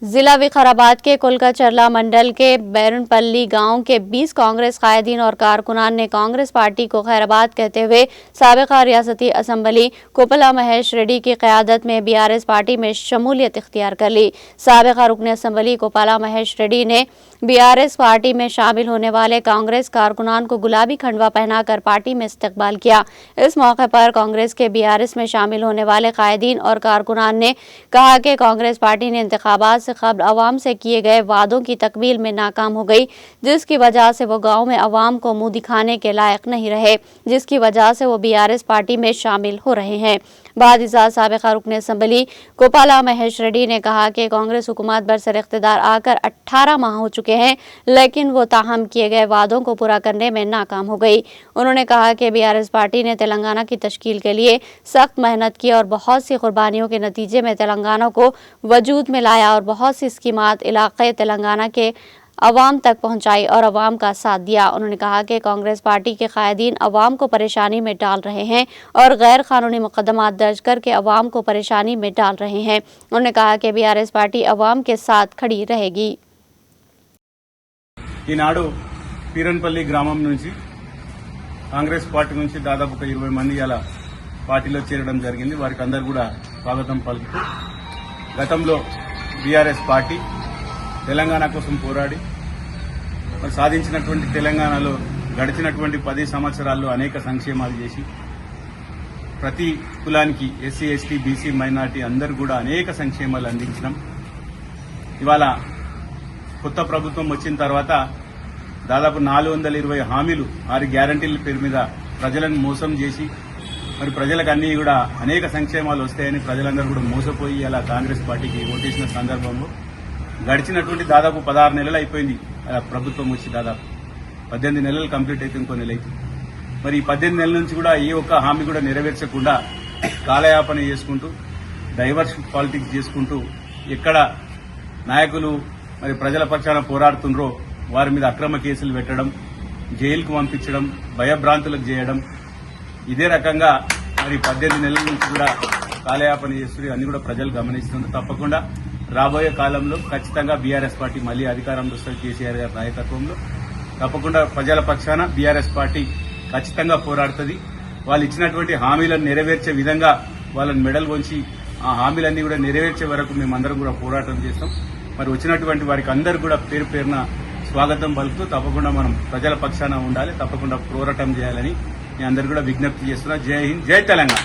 जिला विकाराबाद के कुलकचरला मंडल के बैरनपल्ली गांव के 20 कांग्रेस कायदीन और कारकुनान ने कांग्रेस पार्टी को खैराबाद कहते हुए साबिका रियासती असम्बली कोपला महेश रेड्डी की क़यादत में बीआरएस पार्टी में शमूलियत इख्तियार कर ली। साबिका रुकन असम्बली कोपला महेश रेड्डी ने बीआरएस पार्टी में शामिल होने वाले कांग्रेस कारकुनान को गुलाबी खंडवा पहनाकर पार्टी में इस्तकबाल किया। इस मौके पर कांग्रेस के बीआरएस में शामिल होने वाले कायदीन और कारकुनान ने कहा कि कांग्रेस पार्टी ने इंतखाबात से कबल अवाम से किए गए वादों की तकमील में नाकाम हो गई, जिसकी वजह से वो गांव में अवाम को मुंह दिखाने के लायक नहीं रहे, जिसकी वजह से वो बीआरएस पार्टी में शामिल हो रहे हैं। बाद इज़ात साबिका रुकन असम्बली कोपला महेश रेड्डी ने कहा कि कांग्रेस हुकूमत बरसर इख्तिदार आकर 18 माह हो चुके हैं, लेकिन वो ताहम किए गए वादों को पूरा करने में नाकाम हो गई। उन्होंने कहा कि बीआरएस पार्टी ने तेलंगाना की तश्कील के लिए सख्त मेहनत की और बहुत सी कुर्बानियों के नतीजे में तेलंगाना को वजूद में लाया और बहुत सी स्कीमात इलाके तेलंगाना के अवाम तक पहुंचाई और अवाम का साथ दिया। उन्होंने कहा कि कांग्रेस पार्टी के कायदीन अवाम को परेशानी में डाल रहे हैं और गैर कानूनी मुकदमात दर्ज करके अवाम को परेशानी में डाल रहे हैं। उन्होंने कहा कि बीआरएस पार्टी अवाम के साथ खड़ी रहेगी। ఈనాడు పీరన్పల్లి గ్రామం నుంచి కాంగ్రెస్ పార్టీ నుంచి దాదాపు 20 మంది ఇలా పార్టీలో చేరడం జరిగింది। వారికి అందరూ కూడా స్వాగతం పలుకుతూ గతంలో బీఆర్ఎస్ పార్టీ తెలంగాణ కోసం పోరాడి సాధించినటువంటి తెలంగాణలో గడిచినటువంటి 10 సంవత్సరాల్లో అనేక సంక్షేమాలు చేసి ప్రతి కులానికి ఎస్సీ ఎస్టీ బీసీ మైనార్టీ అందరూ కూడా అనేక సంక్షేమాలు అందించడం। ఇవాళ కొత్త ప్రభుత్వం వచ్చిన తర్వాత దాదాపు 420 హామీలు 6 గ్యారంటీల పేరు మీద ప్రజలను మోసం చేసి మరి ప్రజలకు అన్ని కూడా అనేక సంక్షేమాలు వస్తాయని ప్రజలందరూ కూడా మోసపోయి అలా కాంగ్రెస్ పార్టీకి ఓటేసిన సందర్భంలో గడిచినటువంటి దాదాపు 16 నెలలు అయిపోయింది ప్రభుత్వం వచ్చి, దాదాపు 18 నెలలు కంప్లీట్ అయితే ఇంకో నెల అవుతుంది। మరి ఈ 18 నెలల నుంచి కూడా ఏ ఒక్క హామీ కూడా నెరవేర్చకుండా కాలయాపన చేసుకుంటూ డైవర్షన్ పాలిటిక్స్ చేసుకుంటూ ఎక్కడ నాయకులు మరి ప్రజల పక్షాన పోరాడుతుండ్రో వారి మీద అక్రమ కేసులు పెట్టడం, జైలుకు పంపించడం, భయభ్రాంతులకు చేయడం, ఇదే రకంగా మరి 18 నెలల నుంచి కూడా కాలయాపన చేస్తుంది అన్ని కూడా ప్రజలు గమనిస్తున్నారు। తప్పకుండా రాబోయే కాలంలో ఖచ్చితంగా బీఆర్ఎస్ పార్టీ మళ్లీ అధికారంలో వస్తుంది కేసీఆర్ గారి నాయకత్వంలో। తప్పకుండా ప్రజల పక్షాన బీఆర్ఎస్ పార్టీ ఖచ్చితంగా పోరాడుతుంది। వాళ్ళు ఇచ్చినటువంటి హామీలను నెరవేర్చే విధంగా వాళ్ళని మెడల్ వంచి ఆ హామీలన్నీ కూడా నెరవేర్చే వరకు మేమందరం కూడా పోరాటం చేస్తాం। మరి వచ్చినటువంటి వారికి అందరూ కూడా పేరు పేరున స్వాగతం పలుకుతూ తప్పకుండా మనం ప్రజల పక్షాన ఉండాలి, తప్పకుండా పోరాటం చేయాలని మీ అందరూ కూడా విజ్ఞప్తి చేస్తున్నా। జై హింద్, జై తెలంగాణ।